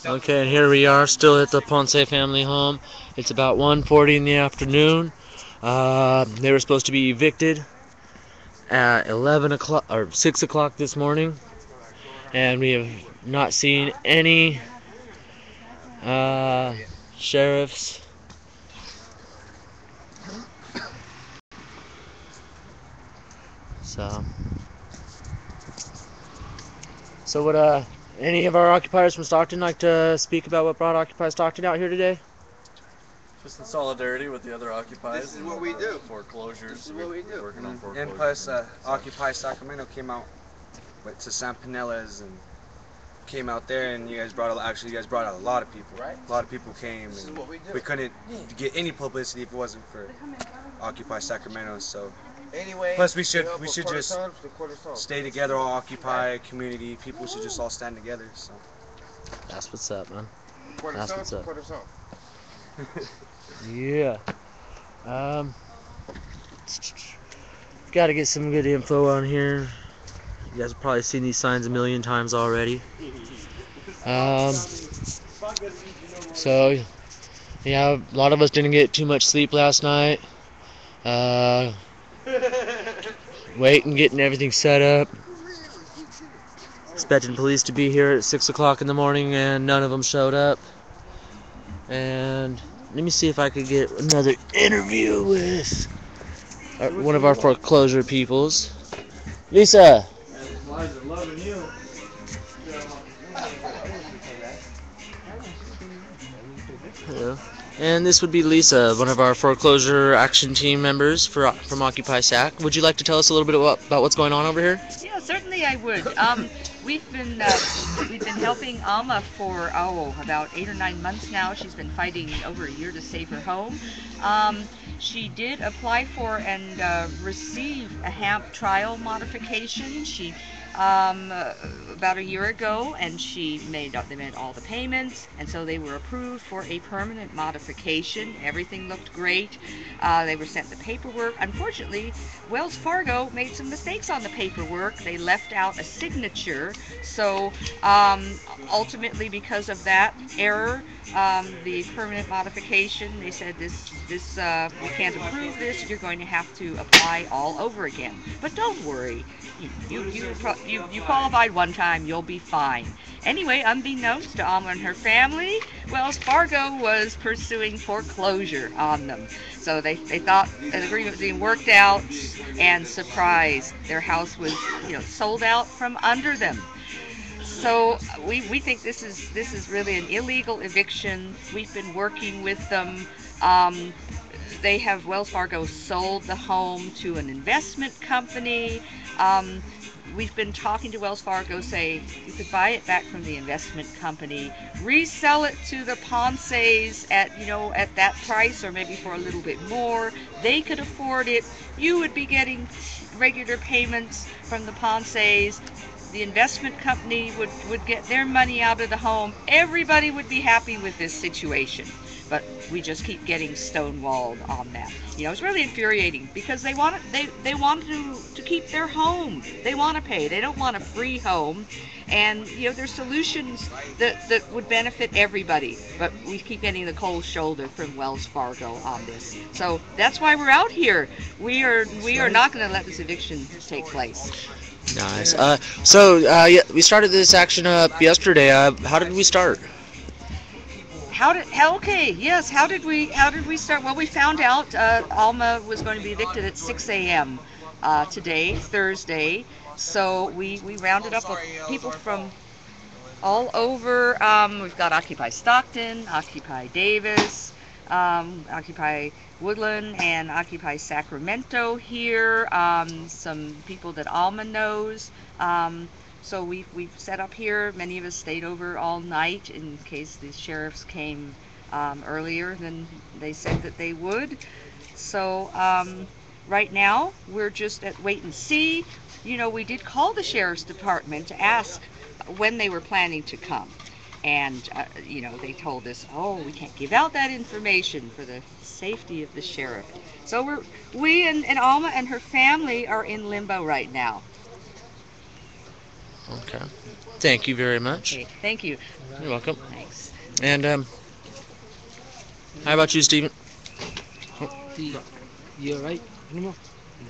Okay, and here we are, still at the Ponce family home. It's about 1:40 in the afternoon. They were supposed to be evicted at 11 o'clock or 6 o'clock this morning, and we have not seen any uh, sheriffs. So, would any of our occupiers from Stockton like to speak about what brought Occupy Stockton out here today? Just in solidarity with the other occupies. This is what we do. Foreclosures. This is what we do. Working on foreclosures. And plus, Occupy Sacramento came out to San Pinela's and came out there, and you guys brought out a lot of people. Right. A lot of people came. This is And what we do. we couldn't get any publicity if it wasn't for Occupy Sacramento. So Anyway, plus we should you know, just stay together, all Occupy community. People should just all stand together. So That's what's up, man. Quarter That's son, what's up. quarter son. Yeah. Got to get some good info on here. You guys have probably seen these signs a million times already. So, yeah, a lot of us didn't get too much sleep last night. Waiting, getting everything set up. Expecting police to be here at 6 o'clock in the morning, and none of them showed up. And let me see if I could get another interview with one of our foreclosure peoples. Lisa! Hello. And this would be Lisa, one of our foreclosure action team members from Occupy SAC. Would you like to tell us a little bit about what's going on over here? Yeah, certainly I would. We've been helping Alma for about 8 or 9 months now. She's been fighting over a year to save her home. She did apply for and receive a HAMP trial modification. She about a year ago, and they made all the payments, and so they were approved for a permanent modification. Everything looked great. They were sent the paperwork. Unfortunately, Wells Fargo made some mistakes on the paperwork. They left out a signature, so ultimately, because of that error, the permanent modification, they said we can't approve this. You're going to have to apply all over again. But don't worry. You qualified one time, you'll be fine. Anyway, unbeknownst to Alma and her family, Wells Fargo was pursuing foreclosure on them. So they thought an agreement was being worked out, and surprise, their house was sold out from under them. So we think this is really an illegal eviction. We've been working with them. Wells Fargo sold the home to an investment company. We've been talking to Wells Fargo, say you could buy it back from the investment company, resell it to the Ponces at that price, or maybe for a little bit more. They could afford it. You would be getting regular payments from the Ponces. The investment company would get their money out of the home. Everybody would be happy with this situation. But we just keep getting stonewalled on that. It's really infuriating because they want to keep their home. They want to pay. They don't want a free home. And there's solutions that would benefit everybody. But we keep getting the cold shoulder from Wells Fargo on this. So that's why we're out here. We are not going to let this eviction take place. Nice. We started this action up yesterday. How did we start? How did we start? Well, we found out Alma was going to be evicted at 6 a.m. Today, Thursday. So we rounded up people from all over. We've got Occupy Stockton, Occupy Davis, Occupy Woodland, and Occupy Sacramento here. Some people that Alma knows. So we've set up here. Many of us stayed over all night in case the sheriffs came earlier than they said that they would. So right now we're just at wait and see. We did call the sheriff's department to ask when they were planning to come. And, they told us, we can't give out that information for the safety of the sheriff. So we and Alma and her family are in limbo right now. Okay. Thank you very much. Okay, thank you. You're welcome. Thanks. And how about you, Stephen? You alright? Anymore?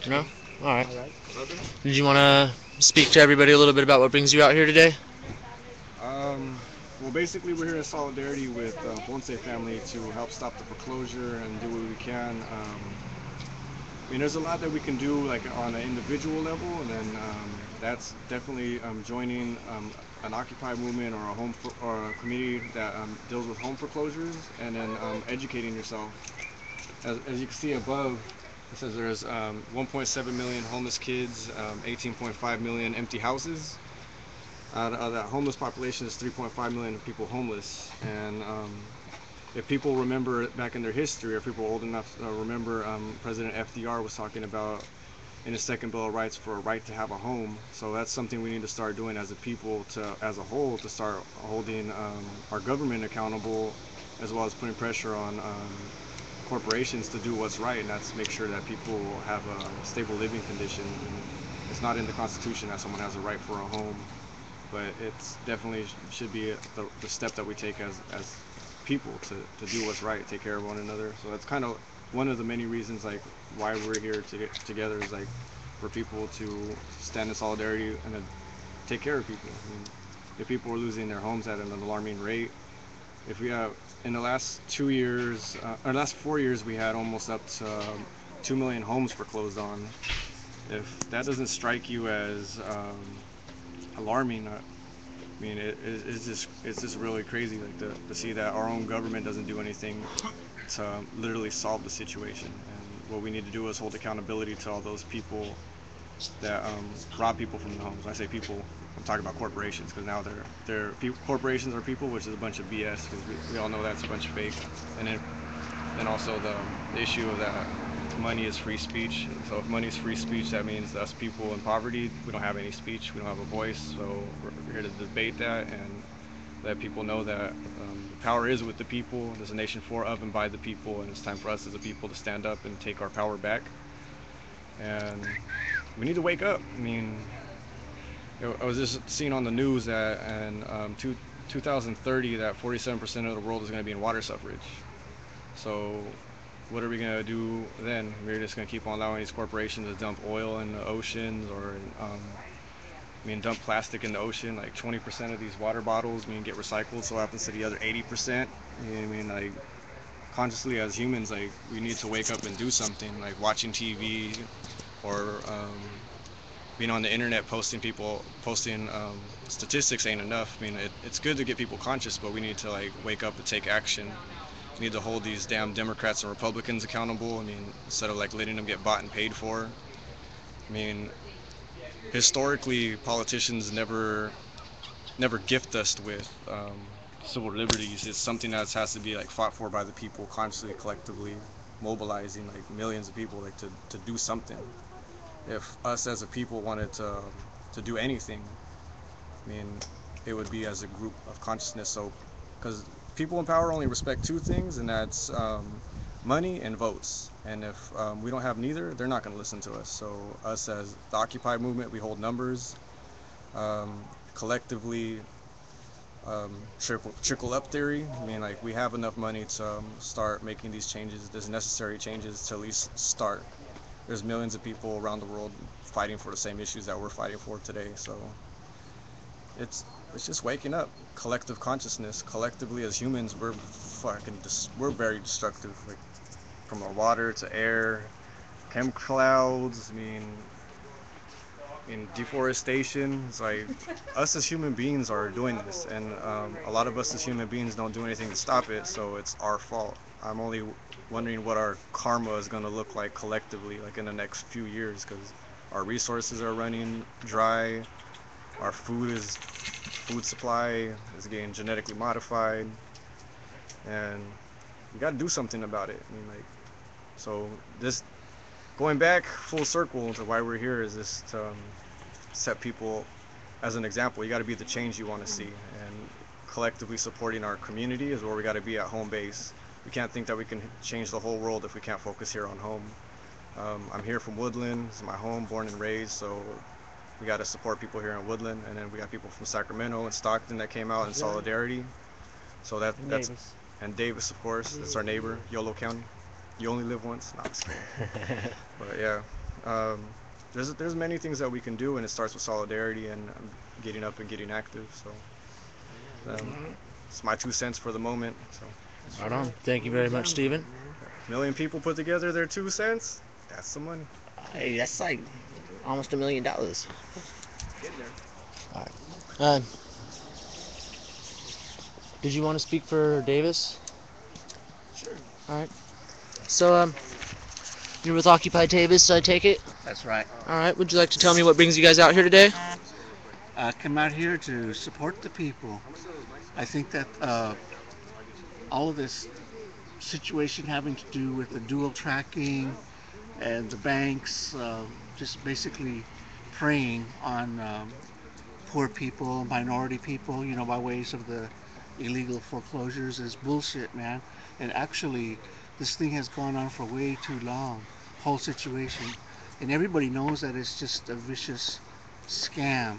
No? All right. Alright. Did you want to speak to everybody a little bit about what brings you out here today? Well, basically, we're here in solidarity with Ponce family to help stop the foreclosure and do what we can. I mean, there's a lot that we can do, like on an individual level, and then that's definitely joining an Occupy movement or or a community that deals with home foreclosures, and then educating yourself. As you can see above, it says there's 1.7 million homeless kids, 18.5 million empty houses. Out of that homeless population is 3.5 million people homeless, and if people remember back in their history, or people old enough to remember, President FDR was talking about in his second Bill of Rights for a right to have a home. So that's something we need to start doing as a people, as a whole, to start holding our government accountable, as well as putting pressure on corporations to do what's right, and that's make sure that people have a stable living condition. And it's not in the Constitution that someone has a right for a home, but it's definitely should be the step that we take as people to do what's right, take care of one another. So that's kind of one of the many reasons, like, why we're here to get together, is like for people to stand in solidarity and take care of people. I mean, if people are losing their homes at an alarming rate, if we have in the last 2 years, or last 4 years, we had almost up to 2 million homes foreclosed on. If that doesn't strike you as alarming, I mean, it's just really crazy, like to see that our own government doesn't do anything to literally solve the situation. And what we need to do is hold accountability to all those people that rob people from the homes. When I say people, I'm talking about corporations, because now corporations are people, which is a bunch of BS, because we all know that's a bunch of fake. And then also the issue of that money is free speech. So if money is free speech, that means us people in poverty, we don't have any speech, we don't have a voice. So we're here to debate that and let people know that the power is with the people. There's a nation for, of, and by the people, and it's time for us as a people to stand up and take our power back. And we need to wake up. I mean, I was just seeing on the news that in 2030 that 47% of the world is going to be in water suffrage. So what are we going to do then? We're just going to keep on allowing these corporations to dump oil in the oceans, or dump plastic in the ocean. Like 20% of these water bottles get recycled, so what happens to the other 80%? Like, consciously as humans, like, we need to wake up and do something. Like watching TV, or being on the internet posting statistics ain't enough. I mean, it's good to get people conscious, but we need to, like, wake up and take action. We need to hold these damn Democrats and Republicans accountable. I mean, instead of, like, letting them get bought and paid for. I mean, historically, politicians never gift us with civil liberties. It's something that has to be, like, fought for by the people, constantly, collectively mobilizing, like, millions of people, like, to do something. If us as a people wanted to do anything, I mean, it would be as a group of consciousness. So, because people in power only respect two things, and that's money and votes. And if we don't have neither, they're not going to listen to us. So us as the Occupy movement, we hold numbers. Collectively, trickle up theory. I mean, like, we have enough money to start making these changes, these necessary changes, to at least start. There's millions of people around the world fighting for the same issues that we're fighting for today. So it's just waking up. Collective consciousness. Collectively as humans, we're very destructive. Like, from our water to air, chem clouds. Deforestation. It's like, us as human beings are doing this, and a lot of us as human beings don't do anything to stop it. So it's our fault. I'm only wondering what our karma is going to look like collectively, like in the next few years, because our resources are running dry. Our food supply is getting genetically modified, and we got to do something about it. I mean, like, so this, going back full circle to why we're here, is this to set people as an example. You got to be the change you want to see, and collectively supporting our community is where we got to be, at home base. We can't think that we can change the whole world if we can't focus here on home. I'm here from Woodland. It's my home, born and raised, so we got to support people here in Woodland, and then we got people from Sacramento and Stockton that came out in solidarity. So that's and Davis, of course, that's our neighbor, Yolo County. You only live once. No, just kidding. But yeah, there's many things that we can do, and it starts with solidarity and getting up and getting active. So it's my 2 cents for the moment. So Right on. Thank you very much, Stephen. 1,000,000 people put together their 2 cents. That's some money. Hey, that's like almost $1 million. Getting there. All right. Did you want to speak for Davis? Sure. All right. So, you're with Occupy Davis, I take it? That's right. All right. Would you like to tell me what brings you guys out here today? Come out here to support the people. I think that all of this situation having to do with the dual tracking and the banks just basically preying on poor people, minority people, by ways of the illegal foreclosures is bullshit, man. And actually, this thing has gone on for way too long, whole situation. And everybody knows that it's just a vicious scam.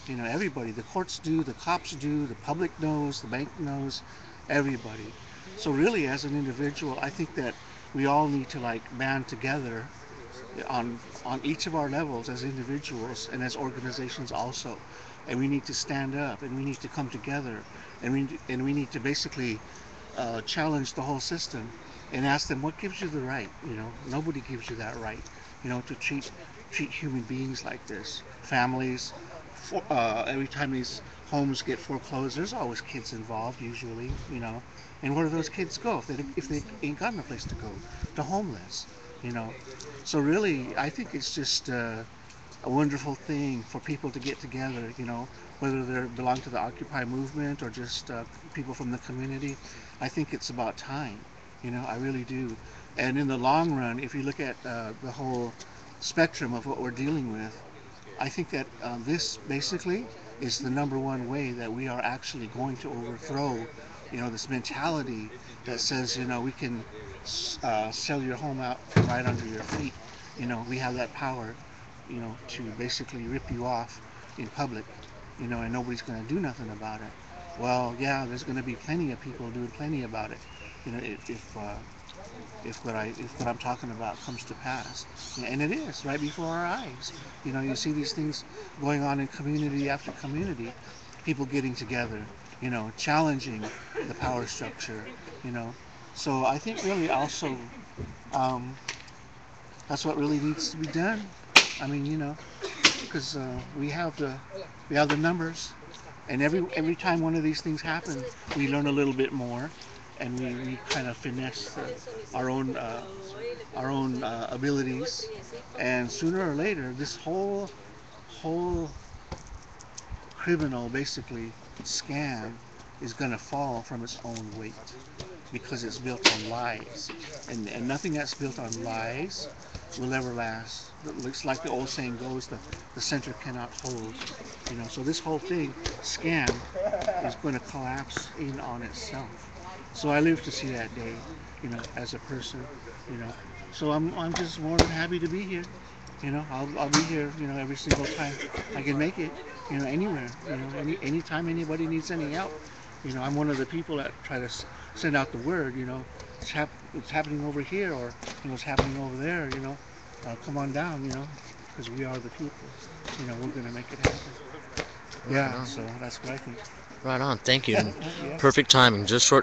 Everybody, the courts do, the cops do, the public knows, the bank knows, everybody. So really, as an individual, I think that we all need to band together on each of our levels as individuals and as organizations also, and we need to stand up and we need to come together and we need to basically challenge the whole system and ask them what gives you the right. Nobody gives you that right, to treat human beings like this. Families, every time these homes get foreclosed, there's always kids involved usually, and where do those kids go if they ain't got no place to go? The homeless, so really I think it's just a wonderful thing for people to get together, whether they belong to the Occupy movement or just people from the community. I think it's about time, I really do. And in the long run, if you look at the whole spectrum of what we're dealing with, I think that this basically is the number one way that we are actually going to overthrow, this mentality that says, we can sell your home out right under your feet. We have that power, to basically rip you off in public, and nobody's going to do nothing about it. Well, yeah, there's going to be plenty of people doing plenty about it, if what I'm talking about comes to pass. And it is right before our eyes. You see these things going on in community after community, people getting together, challenging the power structure, So I think really also that's what really needs to be done. I mean, because we have the numbers, and every time one of these things happen, we learn a little bit more, and we kind of finesse our own abilities, and sooner or later, this whole criminal basically scam is going to fall from its own weight because it's built on lies, and nothing that's built on lies will ever last. It's like the old saying goes, the center cannot hold. So this whole thing, scam, is going to collapse in on itself. So I live to see that day, as a person, you know. So I'm just more than happy to be here. I'll be here, every single time I can make it, anywhere, anytime anybody needs any help. I'm one of the people that try to send out the word, it's happening over here, or it's happening over there, come on down, because we are the people, we're gonna make it happen. Yeah, so that's what I think. Right on. Thank you. Yeah. Perfect timing. Just short